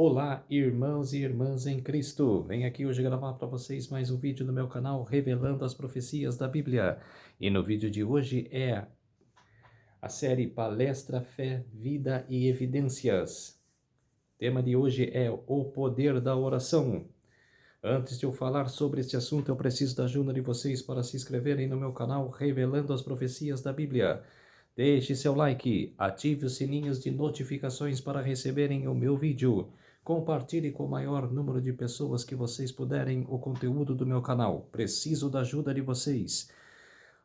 Olá, irmãos e irmãs em Cristo! Venho aqui hoje gravar para vocês mais um vídeo no meu canal revelando as profecias da Bíblia. E no vídeo de hoje é a série Palestra, Fé, Vida e Evidências. O tema de hoje é o poder da oração. Antes de eu falar sobre este assunto, eu preciso da ajuda de vocês para se inscreverem no meu canal revelando as profecias da Bíblia. Deixe seu like, ative os sininhos de notificações para receberem o meu vídeo. Compartilhe com o maior número de pessoas que vocês puderem o conteúdo do meu canal. Preciso da ajuda de vocês.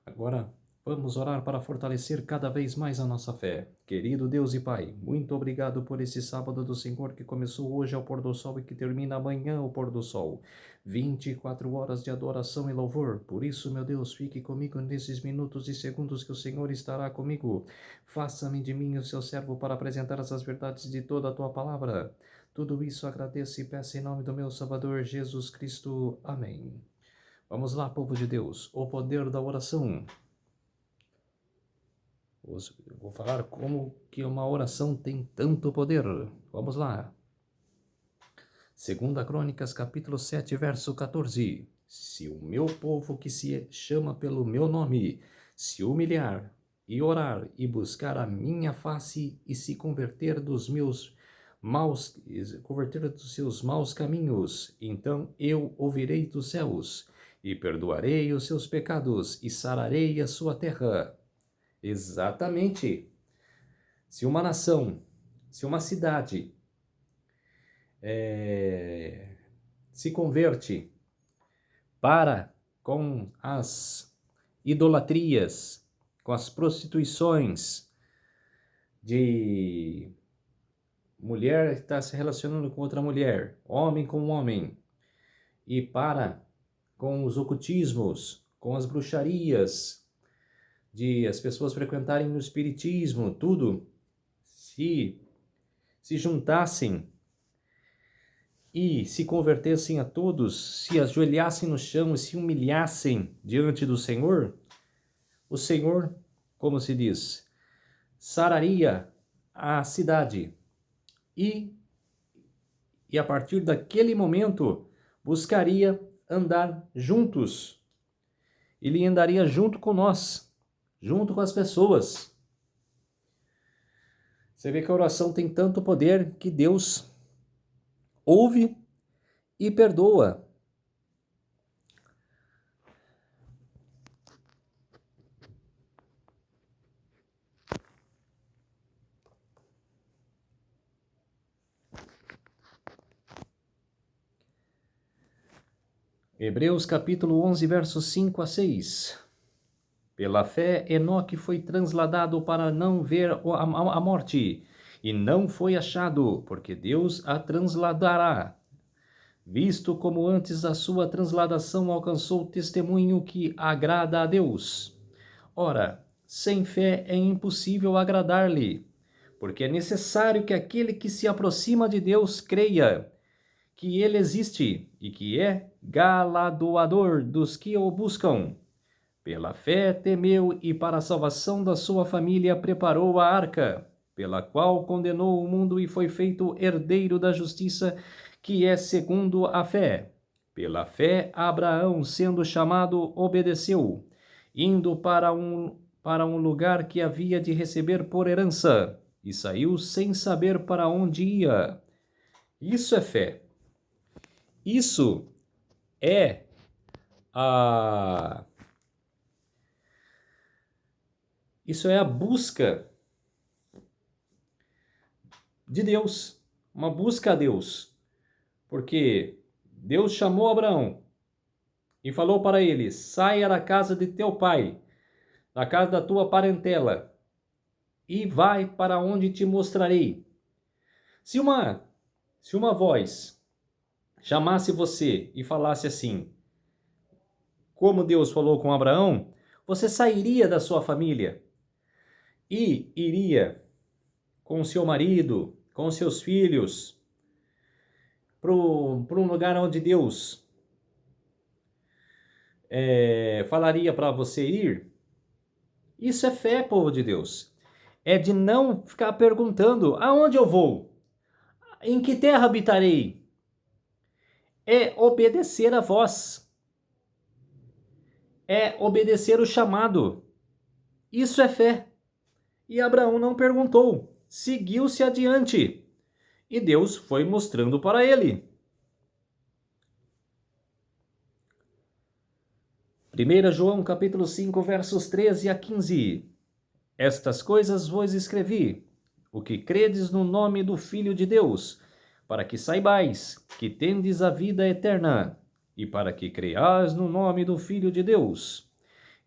Agora, vamos orar para fortalecer cada vez mais a nossa fé. Querido Deus e Pai, muito obrigado por esse sábado do Senhor que começou hoje ao pôr do sol e que termina amanhã ao pôr do sol. 24 horas de adoração e louvor. Por isso, meu Deus, fique comigo nesses minutos e segundos que o Senhor estará comigo. Faça-me de mim o seu servo para apresentar as verdades de toda a tua palavra. Tudo isso agradeço e peço em nome do meu Salvador Jesus Cristo. Amém. Vamos lá, povo de Deus, o poder da oração. Vou falar como que uma oração tem tanto poder. Vamos lá. 2 Crônicas, capítulo 7, verso 14. Se o meu povo que se chama pelo meu nome se humilhar e orar e buscar a minha face e se converter dos seus maus caminhos, então eu ouvirei dos céus e perdoarei os seus pecados e sararei a sua terra. Exatamente. Se uma nação, se uma cidade se converte para com as idolatrias, com as prostituições de mulher que está se relacionando com outra mulher, homem com homem, e para com os ocultismos, com as bruxarias, de as pessoas frequentarem o espiritismo, tudo, se juntassem e se convertessem a todos, se ajoelhassem no chão e se humilhassem diante do Senhor, o Senhor, como se diz, sararia a cidade e a partir daquele momento buscaria andar juntos. Ele andaria junto com nós, junto com as pessoas. Você vê que a oração tem tanto poder que Deus ouve e perdoa. Hebreus capítulo 11, versos 5 a 6. Pela fé, Enoque foi transladado para não ver a morte, e não foi achado, porque Deus a transladará, visto como antes da sua transladação alcançou o testemunho que agrada a Deus. Ora, sem fé é impossível agradar-lhe, porque é necessário que aquele que se aproxima de Deus creia que ele existe e que é galardoador dos que o buscam. Pela fé temeu e para a salvação da sua família preparou a arca, pela qual condenou o mundo e foi feito herdeiro da justiça, que é segundo a fé. Pela fé Abraão, sendo chamado, obedeceu, indo para um lugar que havia de receber por herança, e saiu sem saber para onde ia. Isso é fé. Isso é a busca de Deus, uma busca a Deus. Porque Deus chamou Abraão e falou para ele: saia da casa de teu pai, da casa da tua parentela, e vai para onde te mostrarei. Se uma voz chamasse você e falasse assim, como Deus falou com Abraão, você sairia da sua família e iria com seu marido, com seus filhos, para um lugar onde Deus falaria para você ir. Isso é fé, povo de Deus. É de não ficar perguntando aonde eu vou. Em que terra habitarei? É obedecer a voz. É obedecer o chamado. Isso é fé. E Abraão não perguntou, seguiu-se adiante. E Deus foi mostrando para ele. 1 João capítulo 5, versos 13 a 15. Estas coisas vos escrevi, o que credes no nome do Filho de Deus, para que saibais que tendes a vida eterna, e para que creias no nome do Filho de Deus.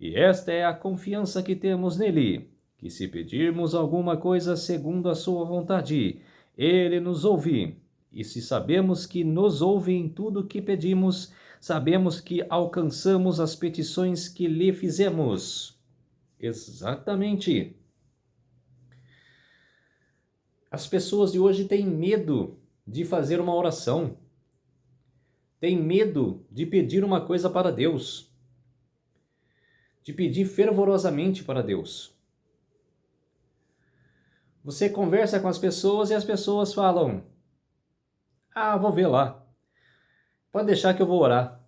E esta é a confiança que temos nele, que se pedirmos alguma coisa segundo a sua vontade, ele nos ouve. E se sabemos que nos ouve em tudo que pedimos, sabemos que alcançamos as petições que lhe fizemos. Exatamente. As pessoas de hoje têm medo de fazer uma oração. Têm medo de pedir uma coisa para Deus. De pedir fervorosamente para Deus. Você conversa com as pessoas e as pessoas falam: ah, vou ver lá. Pode deixar que eu vou orar.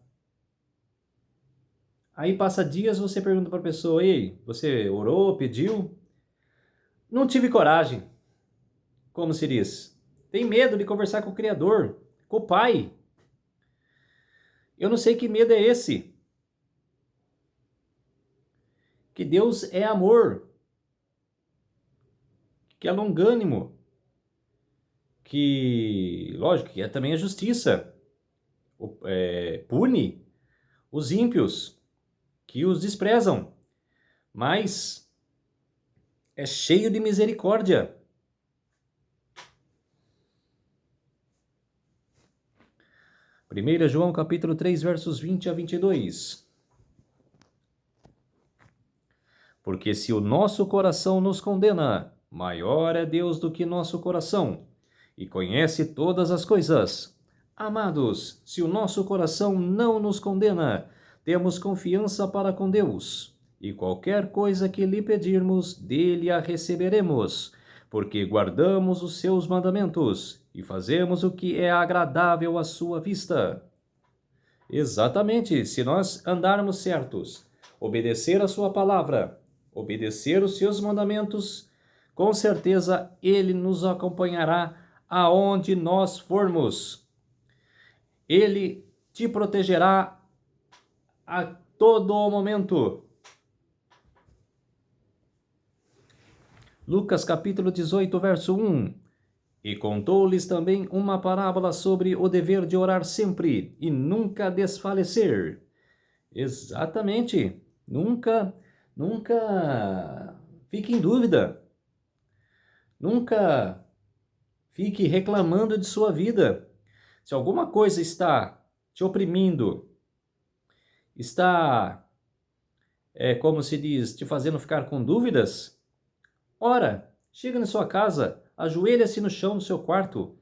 Aí passa dias, você pergunta para a pessoa: ei, você orou, pediu? Não tive coragem. Como se diz? Tem medo de conversar com o Criador, com o Pai. Eu não sei que medo é esse. Que Deus é amor. Que é longânimo. Que, lógico, que é também a justiça. Pune os ímpios que os desprezam. Mas é cheio de misericórdia. 1 João capítulo 3, versos 20 a 22. Porque se o nosso coração nos condena, maior é Deus do que nosso coração, e conhece todas as coisas. Amados, se o nosso coração não nos condena, temos confiança para com Deus, e qualquer coisa que lhe pedirmos, dele a receberemos, porque guardamos os seus mandamentos e fazemos o que é agradável à sua vista. Exatamente, se nós andarmos certos, obedecer a sua palavra, obedecer os seus mandamentos, com certeza ele nos acompanhará aonde nós formos. Ele te protegerá a todo momento. Lucas capítulo 18, verso 1. E contou-lhes também uma parábola sobre o dever de orar sempre e nunca desfalecer. Exatamente. Nunca fique em dúvida. Nunca fique reclamando de sua vida. Se alguma coisa está te oprimindo, está, como se diz, te fazendo ficar com dúvidas, ora, chega na sua casa, ajoelha-se no chão do seu quarto,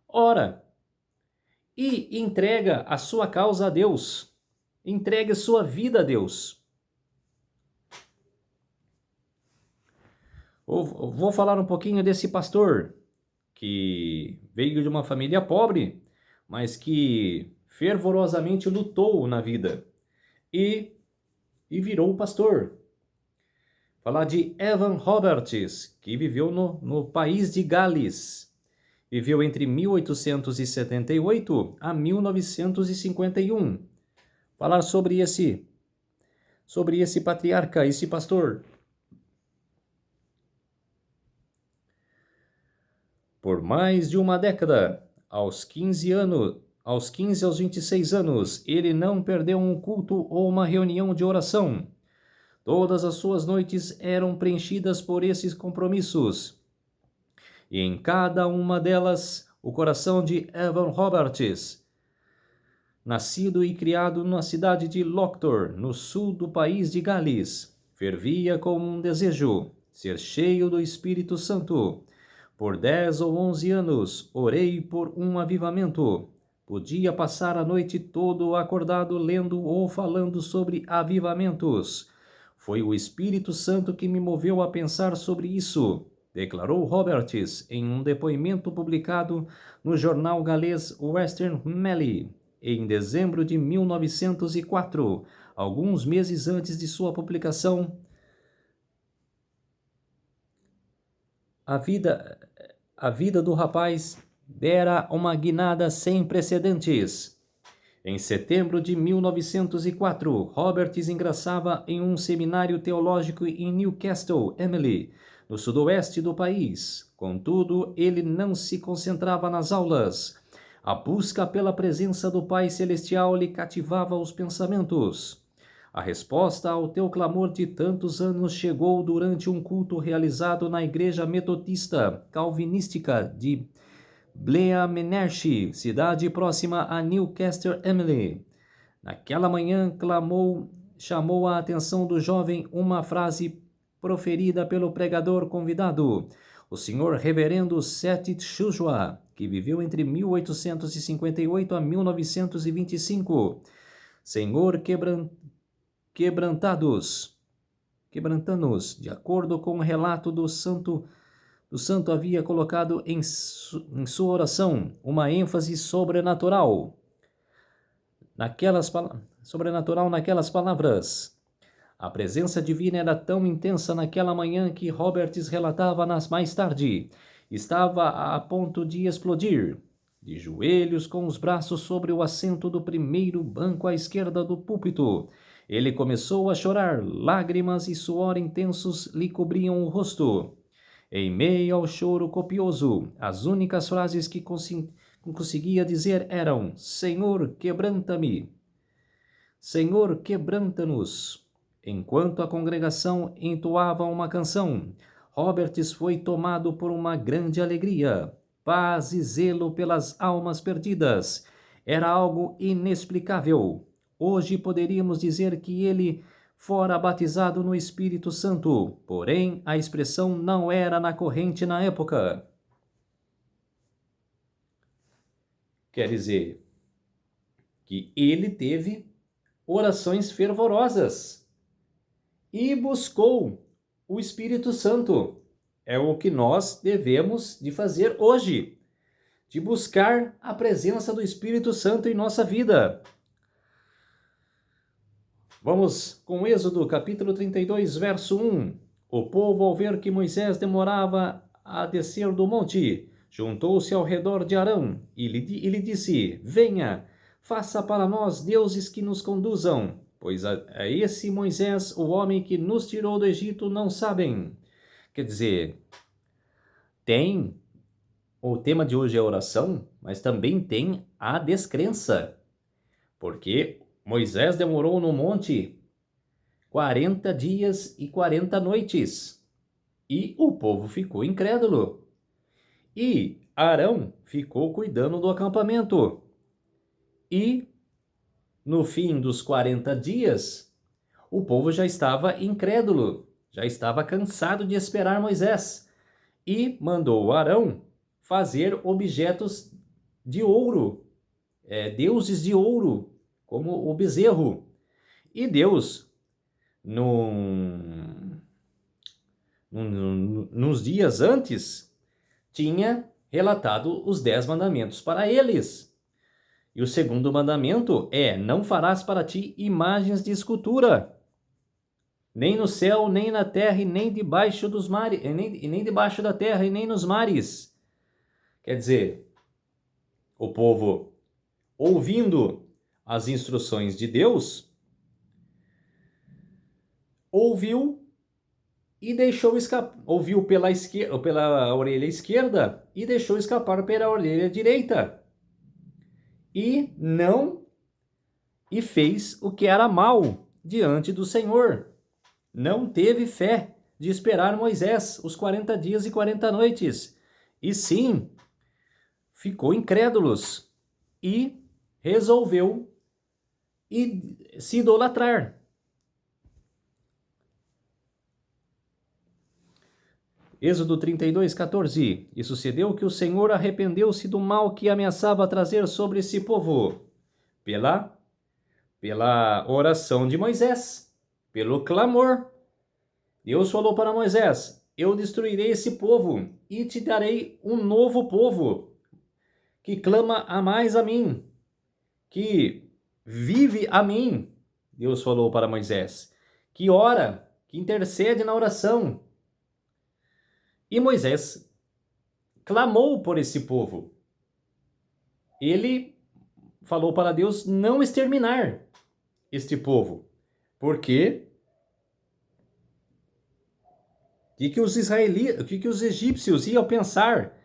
ora e entrega a sua causa a Deus. Entregue a sua vida a Deus. Vou falar um pouquinho desse pastor que veio de uma família pobre, mas que fervorosamente lutou na vida e virou pastor. Falar de Evan Roberts, que viveu no país de Gales. Viveu entre 1878 a 1951. Falar sobre esse patriarca, esse pastor. Por mais de uma década, aos 15 aos 26 anos, ele não perdeu um culto ou uma reunião de oração. Todas as suas noites eram preenchidas por esses compromissos. E em cada uma delas, o coração de Evan Roberts, nascido e criado na cidade de Loughtor, no sul do país de Gales, fervia como um desejo, ser cheio do Espírito Santo. Por 10 ou 11 anos, orei por um avivamento. Podia passar a noite todo acordado lendo ou falando sobre avivamentos. Foi o Espírito Santo que me moveu a pensar sobre isso. declarou Roberts em um depoimento publicado no jornal galês Western Mail em dezembro de 1904, alguns meses antes de sua publicação. A vida do rapaz dera uma guinada sem precedentes. Em setembro de 1904, Roberts ingressava em um seminário teológico em Newcastle, Emily, no sudoeste do país. Contudo, ele não se concentrava nas aulas. A busca pela presença do Pai Celestial lhe cativava os pensamentos. A resposta ao teu clamor de tantos anos chegou durante um culto realizado na Igreja Metodista Calvinística de Bleamenersh, cidade próxima a Newcastle Emily. Naquela manhã chamou a atenção do jovem uma frase proferida pelo pregador convidado, o Sr. Reverendo Seth Joshua, que viveu entre 1858 a 1925. Senhor, quebranta-nos, de acordo com o relato do santo havia colocado em sua oração uma ênfase sobrenatural naquelas palavras. A presença divina era tão intensa naquela manhã que Roberts relatava mais tarde. Estava a ponto de explodir. De joelhos, com os braços sobre o assento do primeiro banco à esquerda do púlpito, ele começou a chorar. Lágrimas e suor intensos lhe cobriam o rosto. Em meio ao choro copioso, as únicas frases que conseguia dizer eram: Senhor, quebranta-me. Senhor, quebranta-nos. Enquanto a congregação entoava uma canção, Roberts foi tomado por uma grande alegria, paz e zelo pelas almas perdidas. Era algo inexplicável. Hoje poderíamos dizer que ele fora batizado no Espírito Santo, porém a expressão não era na corrente na época. Quer dizer que ele teve orações fervorosas e buscou o Espírito Santo. É o que nós devemos de fazer hoje, de buscar a presença do Espírito Santo em nossa vida. Vamos com Êxodo, capítulo 32, verso 1. O povo, ao ver que Moisés demorava a descer do monte, juntou-se ao redor de Arão e lhe disse: Venha, faça para nós deuses que nos conduzam, pois a esse Moisés, o homem que nos tirou do Egito, não sabem. Quer dizer, o tema de hoje é oração, mas também tem a descrença, porque Moisés demorou no monte 40 dias e 40 noites, e o povo ficou incrédulo. E Arão ficou cuidando do acampamento. E, no fim dos 40 dias, o povo já estava incrédulo, já estava cansado de esperar Moisés, e mandou Arão fazer objetos de ouro, deuses de ouro, como o bezerro. E Deus, nos dias antes, tinha relatado os 10 mandamentos para eles. E o segundo mandamento é: não farás para ti imagens de escultura, nem no céu, nem na terra, e nem debaixo dos mares, nem debaixo da terra, e nem nos mares. Quer dizer, o povo, ouvindo as instruções de Deus, ouviu e deixou escapar, ouviu pela orelha esquerda e deixou escapar pela orelha direita. E fez o que era mal diante do Senhor. Não teve fé de esperar Moisés os 40 dias e 40 noites. E sim, ficou incrédulos e resolveu se idolatrar. Êxodo 32, 14. E sucedeu que o Senhor arrependeu-se do mal que ameaçava trazer sobre esse povo, pela oração de Moisés, pelo clamor. Deus falou para Moisés: eu destruirei esse povo e te darei um novo povo que clama a mais a mim, que vive a mim. Deus falou para Moisés, que ora, que intercede na oração. E Moisés clamou por esse povo. Ele falou para Deus não exterminar este povo. Por quê? O que os egípcios iam pensar?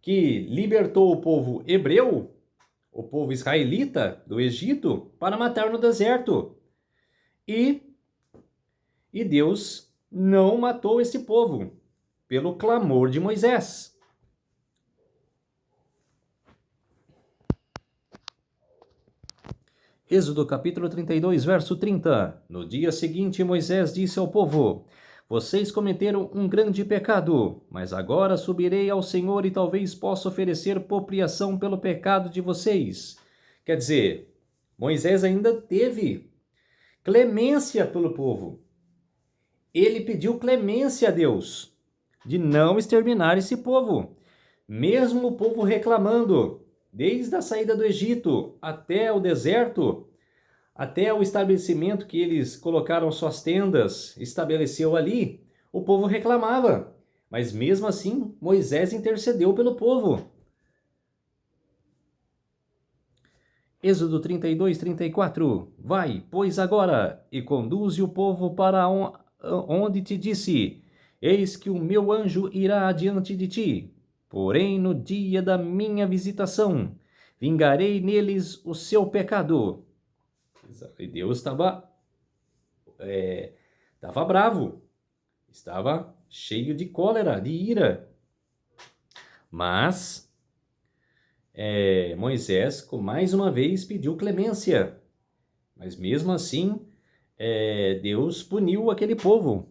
Que libertou o povo hebreu, o povo israelita do Egito, para matar no deserto. E Deus não matou esse povo pelo clamor de Moisés. Êxodo capítulo 32, verso 30. No dia seguinte, Moisés disse ao povo: vocês cometeram um grande pecado, mas agora subirei ao Senhor e talvez possa oferecer propriação pelo pecado de vocês. Quer dizer, Moisés ainda teve clemência pelo povo. Ele pediu clemência a Deus de não exterminar esse povo. Mesmo o povo reclamando, desde a saída do Egito até o deserto, até o estabelecimento que eles colocaram suas tendas, estabeleceu ali, o povo reclamava. Mas mesmo assim, Moisés intercedeu pelo povo. Êxodo 32, 34. Vai, pois agora, e conduze o povo para onde te disse: eis que o meu anjo irá adiante de ti. Porém, no dia da minha visitação, vingarei neles o seu pecado. E Deus estava bravo, estava cheio de cólera, de ira. Mas Moisés, mais uma vez, pediu clemência. Mas mesmo assim, Deus puniu aquele povo.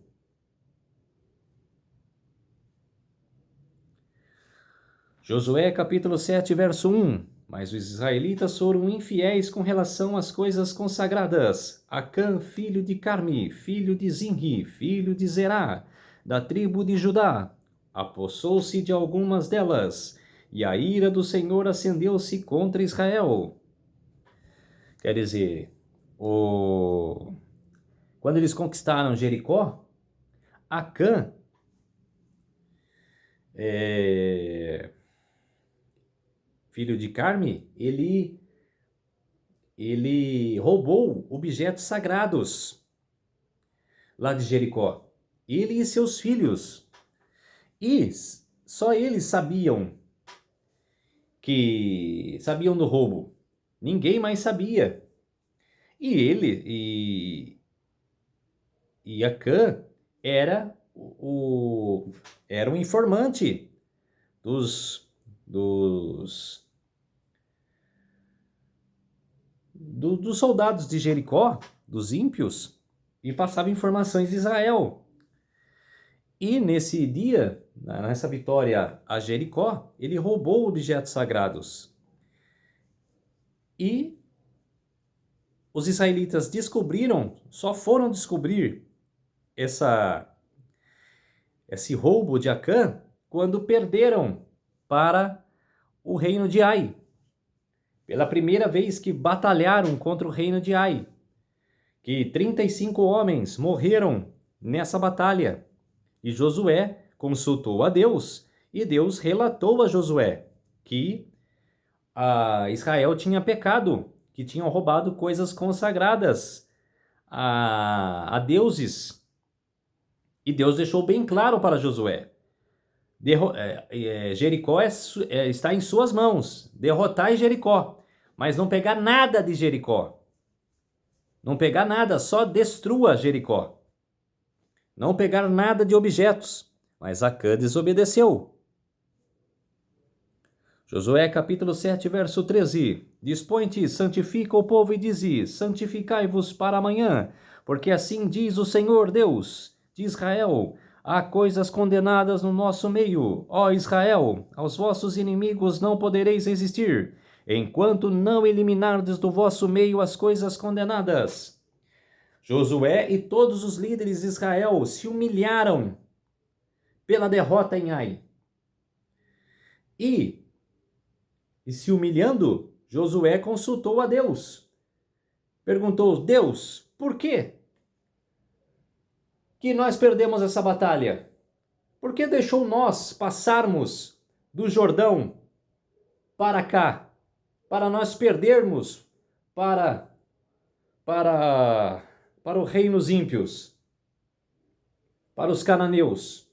Josué capítulo 7, verso 1. Mas os israelitas foram infiéis com relação às coisas consagradas. Acã, filho de Carmi, filho de Zinri, filho de Zerá, da tribo de Judá, apossou-se de algumas delas, e a ira do Senhor acendeu-se contra Israel. Quer dizer, quando eles conquistaram Jericó, Acã filho de Carmi, ele roubou objetos sagrados lá de Jericó. Ele e seus filhos. E só eles sabiam do roubo. Ninguém mais sabia. E Acã era um informante dos soldados de Jericó, dos ímpios, e passava informações de Israel. E nesse dia, nessa vitória a Jericó, ele roubou objetos sagrados. E os israelitas só foram descobrir esse roubo de Acã quando perderam para o reino de Ai. Pela primeira vez que batalharam contra o reino de Ai, que 35 homens morreram nessa batalha. E Josué consultou a Deus, e Deus relatou a Josué que Israel tinha pecado, que tinham roubado coisas consagradas a deuses. E Deus deixou bem claro para Josué: Jericó está em suas mãos, derrotai Jericó, mas não pegar nada de Jericó. Não pegar nada, só destrua Jericó. Não pegar nada de objetos, mas Acã desobedeceu. Josué capítulo 7, verso 13. Dispõe-te, santifica o povo e dize: santificai-vos para amanhã, porque assim diz o Senhor Deus de Israel: há coisas condenadas no nosso meio, ó Israel, aos vossos inimigos não podereis resistir, enquanto não eliminardes do vosso meio as coisas condenadas. Josué e todos os líderes de Israel se humilharam pela derrota em Ai. E se humilhando, Josué consultou a Deus. Perguntou: Deus, por quê que nós perdemos essa batalha? Por que deixou nós passarmos do Jordão para cá, para nós perdermos para os reinos ímpios, para os cananeus?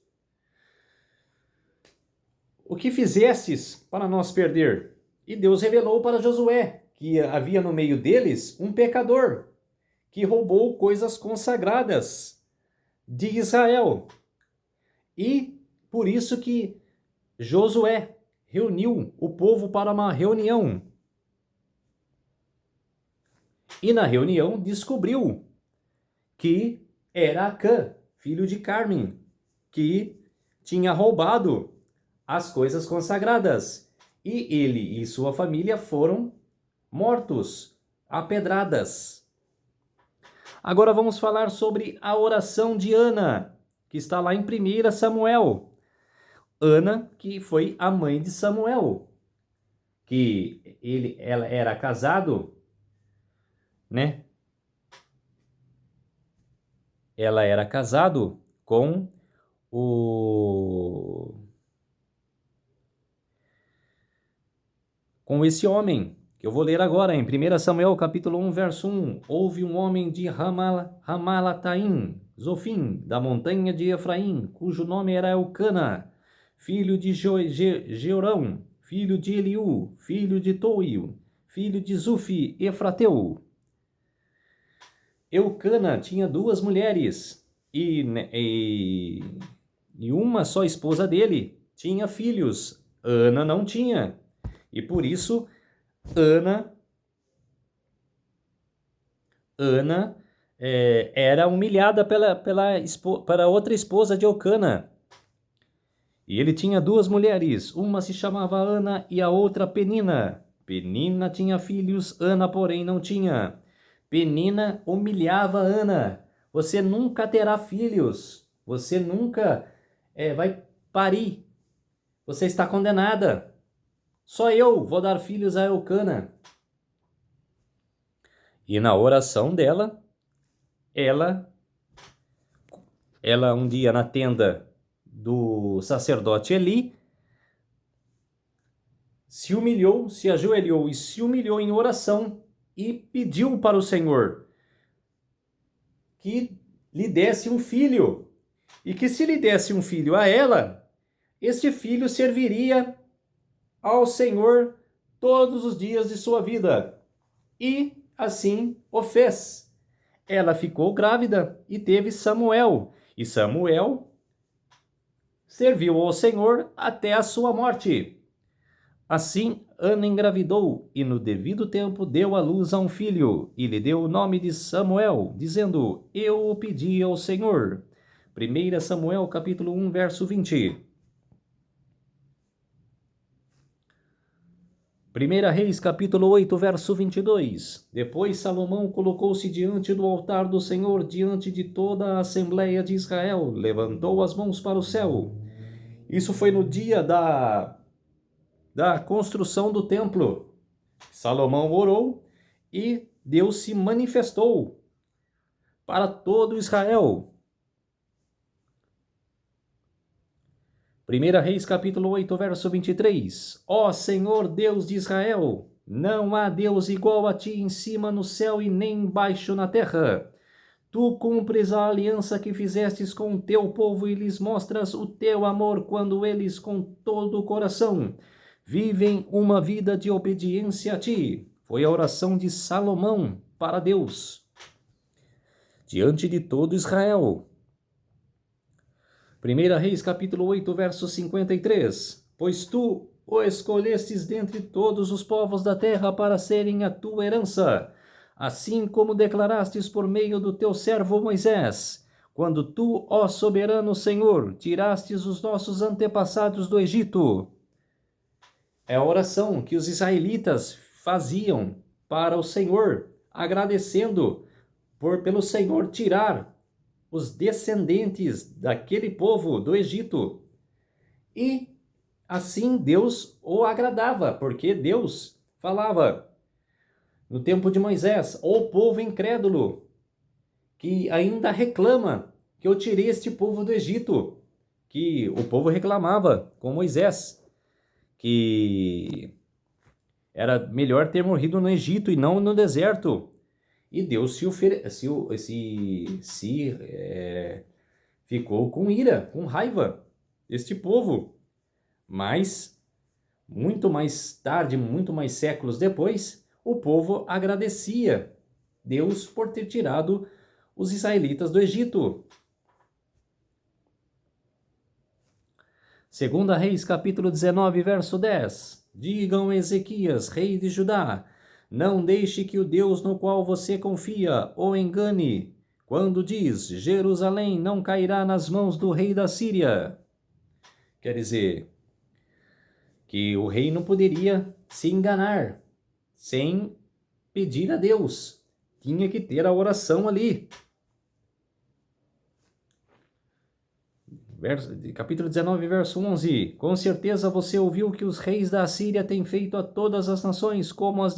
O que fizestes para nós perder? E Deus revelou para Josué que havia no meio deles um pecador que roubou coisas consagradas de Israel. E por isso que Josué reuniu o povo para uma reunião. E na reunião descobriu que era Acã, filho de Carme, que tinha roubado as coisas consagradas. E ele e sua família foram mortos a pedradas. Agora vamos falar sobre a oração de Ana, que está lá em 1 Samuel. Ana, que foi a mãe de Samuel, que ela era casado, né? Ela era casado com esse homem, que eu vou ler agora em 1 Samuel capítulo 1, verso 1. Houve um homem de Ramalataim, Zofim, da montanha de Efraim, cujo nome era Elcana, filho de Jeorão, filho de Eliú, filho de Toio, filho de Zufi, Efrateu. Eucana tinha 2 mulheres e uma só esposa dele tinha filhos. Ana não tinha. E por isso, Ana era humilhada para outra esposa de Eucana. E ele tinha 2 mulheres, uma se chamava Ana e a outra Penina. Penina tinha filhos, Ana, porém, não tinha. Penina humilhava Ana. Você nunca terá filhos. Você nunca vai parir. Você está condenada. Só eu vou dar filhos a Eucana. E na oração dela, ela um dia na tenda do sacerdote Eli, se humilhou, se ajoelhou e se humilhou em oração e pediu para o Senhor que lhe desse um filho, e que se lhe desse um filho a ela, este filho serviria ao Senhor todos os dias de sua vida. E assim o fez. Ela ficou grávida e teve Samuel, e Samuel serviu ao Senhor até a sua morte. Assim, Ana engravidou e no devido tempo deu à luz a um filho e lhe deu o nome de Samuel, dizendo: Eu o pedi ao Senhor. 1 Samuel capítulo 1, verso 20. 1 Reis capítulo 8, verso 22. Depois Salomão colocou-se diante do altar do Senhor, diante de toda a Assembleia de Israel, levantou as mãos para o céu. Isso foi no dia da construção do templo. Salomão orou e Deus se manifestou para todo Israel. 1 Reis capítulo 8, verso 23. Ó Senhor Deus de Israel, não há Deus igual a ti em cima no céu e nem embaixo na terra. Tu cumpres a aliança que fizestes com o teu povo e lhes mostras o teu amor quando eles com todo o coração vivem uma vida de obediência a ti. Foi a oração de Salomão para Deus, diante de todo Israel. 1 Reis capítulo 8, verso 53. Pois tu o escolhestes dentre todos os povos da terra para serem a tua herança, assim como declarastes por meio do teu servo Moisés, quando tu, ó soberano Senhor, tirastes os nossos antepassados do Egito. É a oração que os israelitas faziam para o Senhor, agradecendo pelo Senhor tirar os descendentes daquele povo do Egito. E assim Deus o agradava, porque Deus falava no tempo de Moisés: "O povo incrédulo, que ainda reclama que eu tirei este povo do Egito", que o povo reclamava com Moisés, que era melhor ter morrido no Egito e não no deserto. E Deus ficou com ira, com raiva deste povo. Mas, muito mais tarde, muito mais séculos depois, o povo agradecia Deus por ter tirado os israelitas do Egito. 2 Reis, capítulo 19, verso 10. Digam a Ezequias, rei de Judá: não deixe que o Deus no qual você confia o engane, quando diz: Jerusalém não cairá nas mãos do rei da Síria. Quer dizer, que o rei não poderia se enganar sem pedir a Deus. Tinha que ter a oração ali. Capítulo 19, verso 11. Com certeza você ouviu que os reis da Assíria têm feito a todas as nações, como as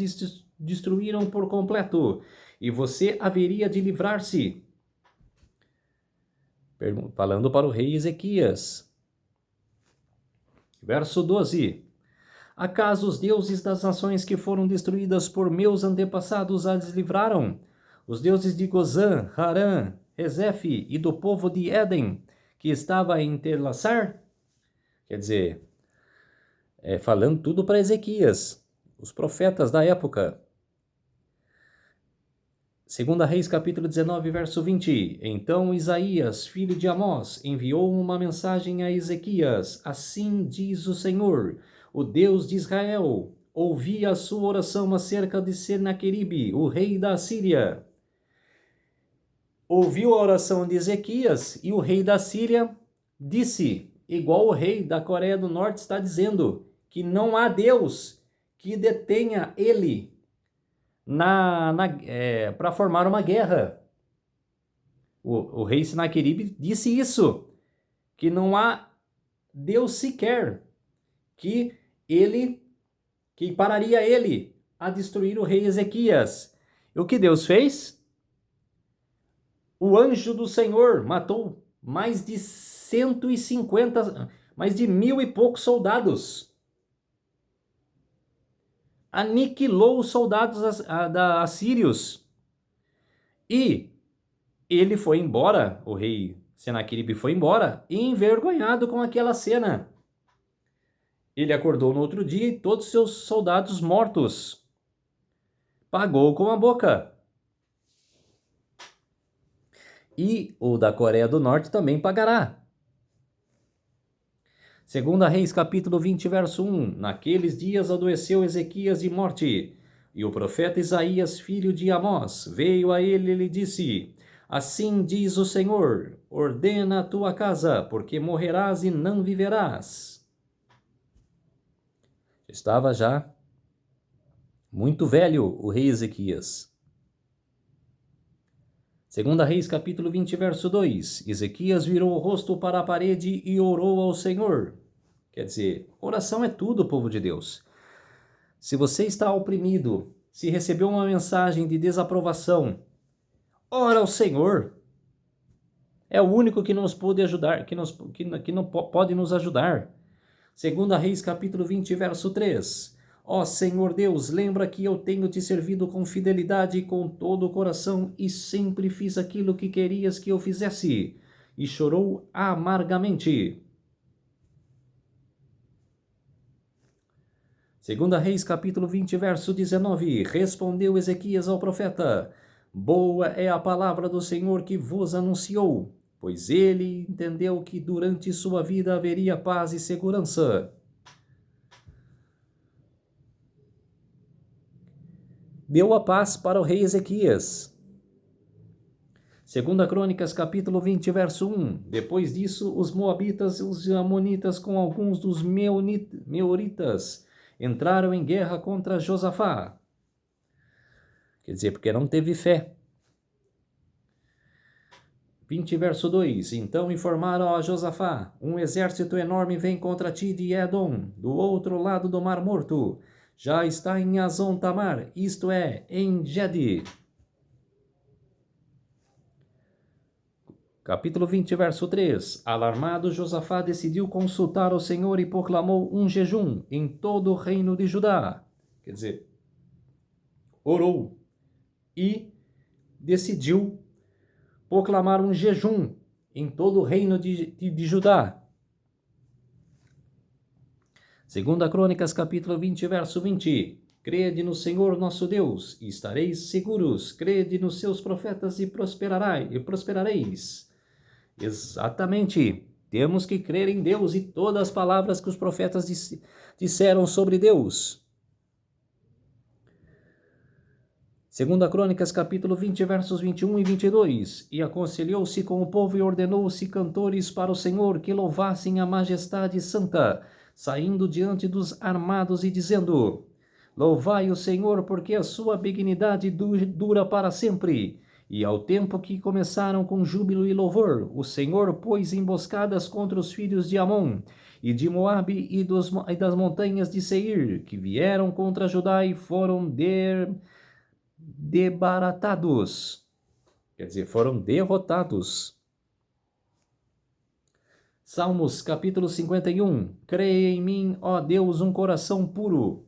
destruíram por completo, e você haveria de livrar-se. Falando para o rei Ezequias. Verso 12. Acaso os deuses das nações que foram destruídas por meus antepassados as livraram? Os deuses de Gozã, Harã, Rezefe e do povo de Éden, que estava a interlaçar? Quer dizer, falando tudo para Ezequias, os profetas da época. 2 Reis, capítulo 19, verso 20. Então Isaías, filho de Amós, enviou uma mensagem a Ezequias. Assim diz o Senhor, o Deus de Israel: ouvi a sua oração acerca de Senaqueribe, o rei da Síria. Ouviu a oração de Ezequias e o rei da Síria disse, igual o rei da Coreia do Norte está dizendo, que não há Deus que detenha ele para formar uma guerra. O rei Senaqueribe disse isso, que não há Deus sequer que pararia ele a destruir o rei Ezequias. E o que Deus fez? O anjo do Senhor matou mais de 150, mais de 1.000 e poucos soldados. Aniquilou os soldados da assírios. E ele foi embora, o rei Senaqueribe foi embora, envergonhado com aquela cena. Ele acordou no outro dia e todos seus soldados mortos. Pagou com a boca. E o da Coreia do Norte também pagará. 2 Reis, capítulo 20, verso 1. Naqueles dias adoeceu Ezequias de morte, e o profeta Isaías, filho de Amós, veio a ele e lhe disse: assim diz o Senhor, ordena a tua casa, porque morrerás e não viverás. Estava já muito velho o rei Ezequias. 2 Reis, capítulo 20, verso 2. Ezequias virou o rosto para a parede e orou ao Senhor. Quer dizer, oração é tudo, povo de Deus. Se você está oprimido, se recebeu uma mensagem de desaprovação, ora ao Senhor. É o único que nos pode ajudar, que não pode nos ajudar. 2 Reis, capítulo 20, verso 3. Ó Senhor Deus, lembra que eu tenho te servido com fidelidade e com todo o coração e sempre fiz aquilo que querias que eu fizesse. E chorou amargamente. 2 Reis, capítulo 20, verso 19. Respondeu Ezequias ao profeta: boa é a palavra do Senhor que vos anunciou, pois ele entendeu que durante sua vida haveria paz e segurança. Deu a paz para o rei Ezequias. 2 Crônicas, capítulo 20, verso 1. Depois disso, os moabitas e os amonitas com alguns dos meoritas entraram em guerra contra Josafá. Quer dizer, porque não teve fé. 20, verso 2. Então informaram a Josafá: um exército enorme vem contra ti de Edom, do outro lado do Mar Morto. Já está em Azon Tamar, isto é, em Gedi. Capítulo 20, verso 3. Alarmado, Josafá decidiu consultar o Senhor e proclamou um jejum em todo o reino de Judá. Quer dizer, orou e decidiu proclamar um jejum em todo o reino de Judá. 2 Crônicas, capítulo 20, verso 20. Crede no Senhor nosso Deus e estareis seguros. Crede nos seus profetas e prosperareis. Exatamente. Temos que crer em Deus e todas as palavras que os profetas disseram sobre Deus. 2 Crônicas, capítulo 20, versos 21 e 22. E aconselhou-se com o povo e ordenou-se cantores para o Senhor que louvassem a majestade santa, saindo diante dos armados e dizendo: louvai o Senhor, porque a sua benignidade dura para sempre. E ao tempo que começaram com júbilo e louvor, o Senhor pôs emboscadas contra os filhos de Amon, e de Moabe e das montanhas de Seir, que vieram contra Judá e foram debaratados. Quer dizer, foram derrotados. Salmos, capítulo 51. Creia em mim, ó Deus, um coração puro.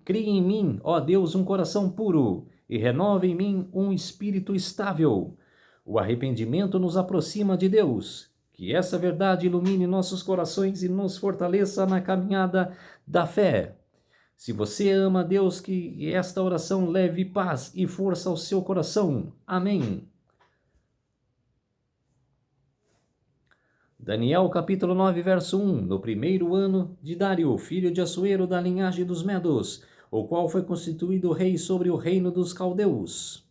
Crie em mim, ó Deus, um coração puro, e renove em mim um espírito estável. O arrependimento nos aproxima de Deus. Que essa verdade ilumine nossos corações e nos fortaleça na caminhada da fé. Se você ama a Deus, que esta oração leve paz e força ao seu coração. Amém. Daniel, capítulo 9, verso 1. No primeiro ano de Dário, filho de Assuero, da linhagem dos Medos, o qual foi constituído rei sobre o reino dos caldeus.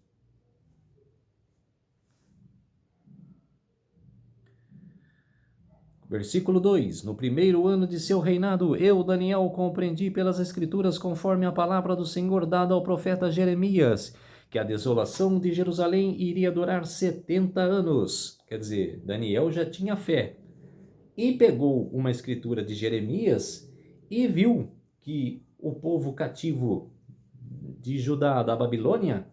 Versículo 2. No primeiro ano de seu reinado, eu, Daniel, compreendi pelas escrituras, conforme a palavra do Senhor dada ao profeta Jeremias, que a desolação de Jerusalém iria durar 70 anos. Quer dizer, Daniel já tinha fé. E pegou uma escritura de Jeremias e viu que o povo cativo de Judá, da Babilônia,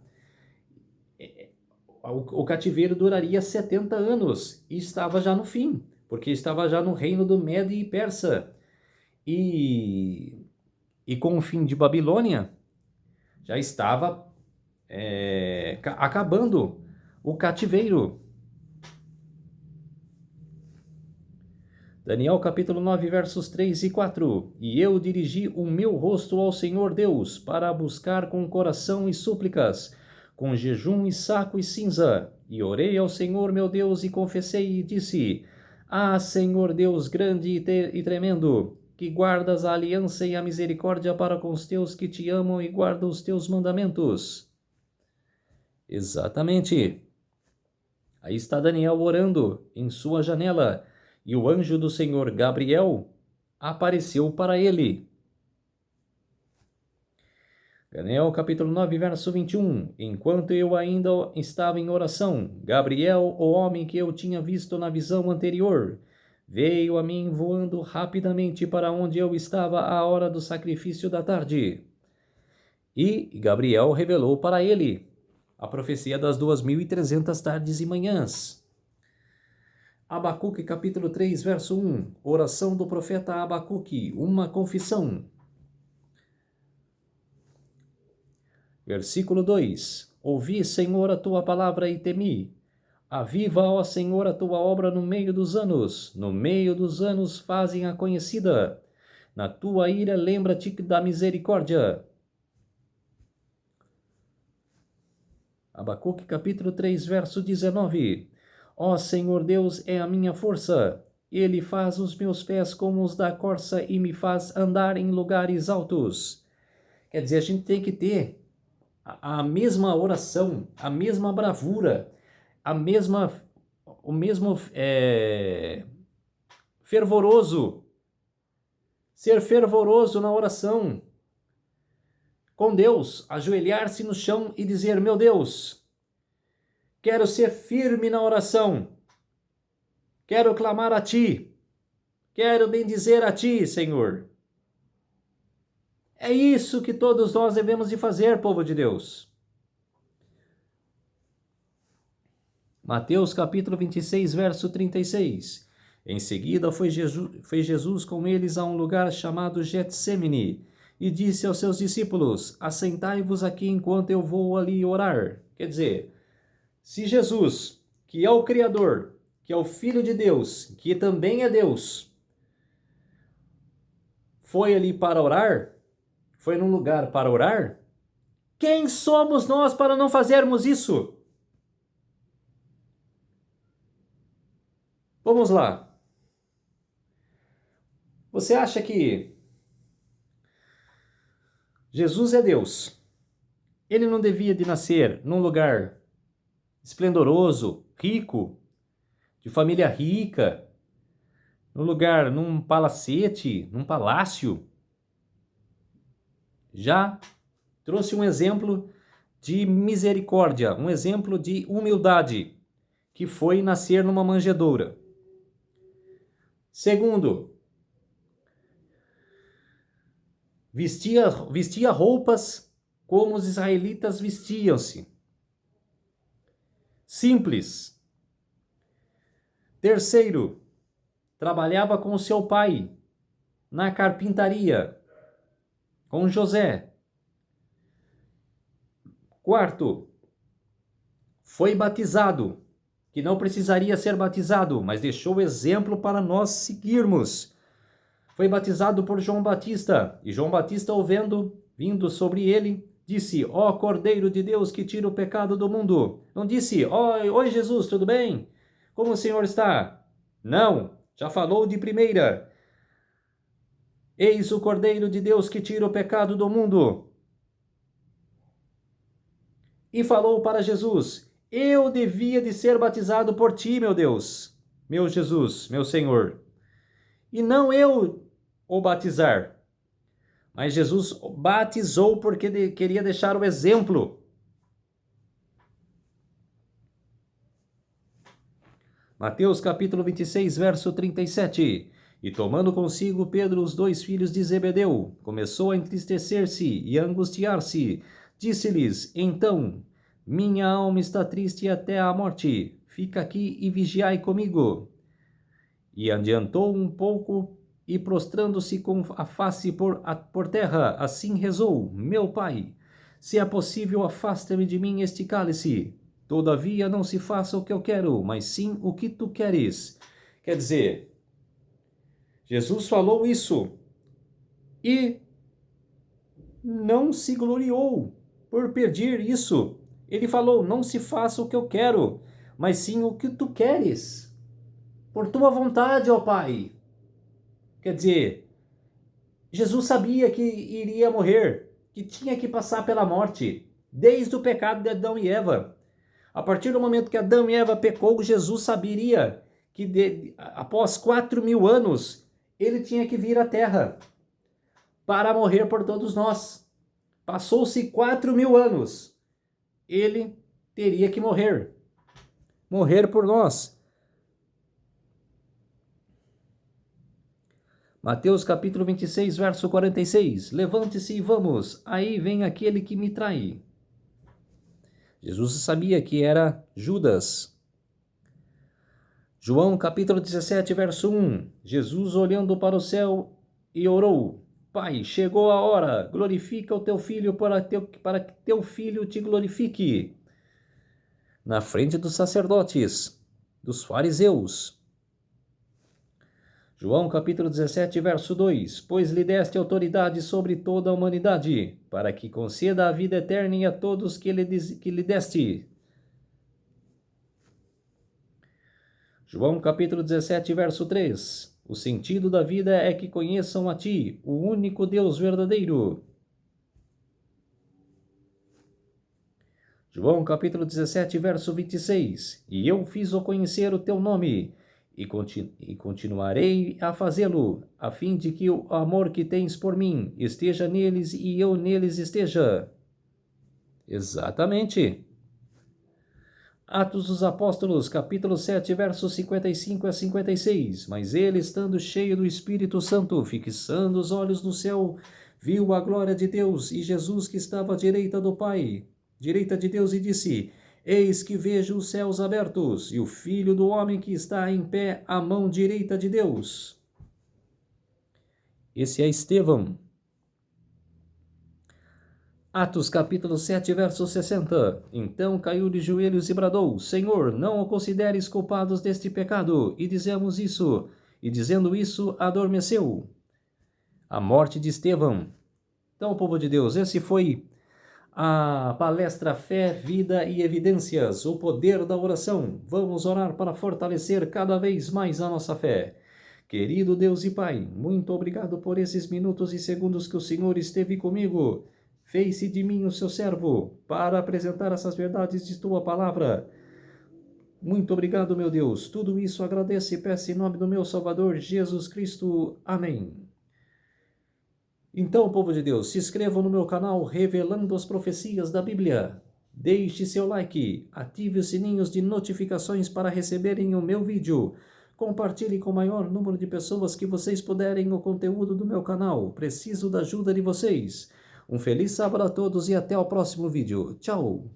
o cativeiro duraria 70 anos e estava já no fim, porque estava já no reino do Mede e Persa. E com o fim de Babilônia, já estava acabando o cativeiro. Daniel capítulo 9, versos 3 e 4. E eu dirigi o meu rosto ao Senhor Deus, para buscar com coração e súplicas, com jejum e saco e cinza. E orei ao Senhor meu Deus e confessei e disse: ah, Senhor Deus grande e tremendo, que guardas a aliança e a misericórdia para com os teus que te amam e guardam os teus mandamentos. Exatamente. Aí está Daniel orando em sua janela, e o anjo do Senhor Gabriel apareceu para ele. Daniel capítulo 9, verso 21. Enquanto eu ainda estava em oração, Gabriel, o homem que eu tinha visto na visão anterior, veio a mim voando rapidamente para onde eu estava à hora do sacrifício da tarde. E Gabriel revelou para ele a profecia das 2.300 tardes e manhãs. Abacuque capítulo 3, verso 1. Oração do profeta Abacuque, uma confissão. Versículo 2. Ouvi, Senhor, a tua palavra e temi. Aviva, ó Senhor, a tua obra no meio dos anos. No meio dos anos fazem-a conhecida. Na tua ira lembra-te da misericórdia. Abacuque capítulo 3, verso 19. Ó Senhor Deus é a minha força. Ele faz os meus pés como os da corça e me faz andar em lugares altos. Quer dizer, a gente tem que ter a mesma oração, a mesma bravura, o mesmo fervoroso. Ser fervoroso na oração com Deus, ajoelhar-se no chão e dizer: meu Deus, Quero ser firme na oração. Quero clamar a Ti. Quero bendizer a Ti, Senhor. É isso que todos nós devemos de fazer, povo de Deus. Mateus capítulo 26, verso 36. Em seguida foi Jesus com eles a um lugar chamado Getsêmani e disse aos seus discípulos: assentai-vos aqui enquanto eu vou ali orar. Quer dizer, se Jesus, que é o Criador, que é o Filho de Deus, que também é Deus, foi ali para orar, foi num lugar para orar, quem somos nós para não fazermos isso? Vamos lá. Você acha que Jesus é Deus? Ele não devia de nascer num lugar esplendoroso, rico, de família rica, num lugar, num palacete, num palácio? Já trouxe um exemplo de misericórdia, um exemplo de humildade, que foi nascer numa manjedoura. Segundo, vestia roupas como os israelitas vestiam-se. Simples. Terceiro, trabalhava com seu pai na carpintaria, com José. Quarto, foi batizado, que não precisaria ser batizado, mas deixou exemplo para nós seguirmos. Foi batizado por João Batista, e João Batista, ouvindo, vindo sobre ele, disse: ó Cordeiro de Deus que tira o pecado do mundo. Não disse: oi Jesus, tudo bem? Como o Senhor está? Não, já falou de primeira. Eis o Cordeiro de Deus que tira o pecado do mundo. E falou para Jesus: eu devia de ser batizado por ti, meu Deus, meu Jesus, meu Senhor, e não eu o batizar. Mas Jesus batizou porque queria deixar o exemplo. Mateus capítulo 26, verso 37. E tomando consigo Pedro os 2 filhos de Zebedeu, começou a entristecer-se e a angustiar-se. Disse-lhes: então, minha alma está triste até a morte. Fica aqui e vigiai comigo. E adiantou um pouco e, prostrando-se com a face por terra, assim rezou: meu Pai, se é possível, afasta-me de mim este cálice. Todavia não se faça o que eu quero, mas sim o que tu queres. Quer dizer, Jesus falou isso e não se gloriou por pedir isso. Ele falou: não se faça o que eu quero, mas sim o que tu queres. Por tua vontade, ó Pai. Quer dizer, Jesus sabia que iria morrer, que tinha que passar pela morte, desde o pecado de Adão e Eva. A partir do momento que Adão e Eva pecou, Jesus saberia que após 4.000 anos, ele tinha que vir à terra para morrer por todos nós. Passou-se 4.000 anos, ele teria que morrer por nós. Mateus capítulo 26, verso 46. Levante-se e vamos, aí vem aquele que me trai. Jesus sabia que era Judas. João capítulo 17, verso 1. Jesus olhando para o céu e orou: Pai, chegou a hora, glorifica o teu filho para que teu filho te glorifique. Na frente dos sacerdotes, dos fariseus. João capítulo 17, verso 2. Pois lhe deste autoridade sobre toda a humanidade, para que conceda a vida eterna a todos que lhe deste. João capítulo 17, verso 3. O sentido da vida é que conheçam a ti, o único Deus verdadeiro. João capítulo 17, verso 26. E eu fiz-o conhecer o teu nome, e continuarei a fazê-lo, a fim de que o amor que tens por mim esteja neles e eu neles esteja. Exatamente. Atos dos Apóstolos, capítulo 7, versos 55 a 56. Mas ele, estando cheio do Espírito Santo, fixando os olhos no céu, viu a glória de Deus e Jesus que estava à direita do Pai, direita de Deus, e disse: Eis que vejo os céus abertos e o Filho do Homem que está em pé à mão direita de Deus. Esse é Estevão. Atos capítulo 7, verso 60. Então caiu de joelhos e bradou: Senhor, não o consideres culpados deste pecado. E dizendo isso, adormeceu. A morte de Estevão. Então, povo de Deus, esse foi a palestra Fé, Vida e Evidências, o poder da oração. Vamos orar para fortalecer cada vez mais a nossa fé. Querido Deus e Pai, muito obrigado por esses minutos e segundos que o Senhor esteve comigo. Fez-se de mim o seu servo, para apresentar essas verdades de tua palavra. Muito obrigado, meu Deus. Tudo isso agradeço e peço em nome do meu Salvador, Jesus Cristo. Amém. Então, povo de Deus, se inscrevam no meu canal Revelando as Profecias da Bíblia. Deixe seu like, ative os sininhos de notificações para receberem o meu vídeo. Compartilhe com o maior número de pessoas que vocês puderem o conteúdo do meu canal. Preciso da ajuda de vocês. Um feliz sábado a todos e até o próximo vídeo. Tchau!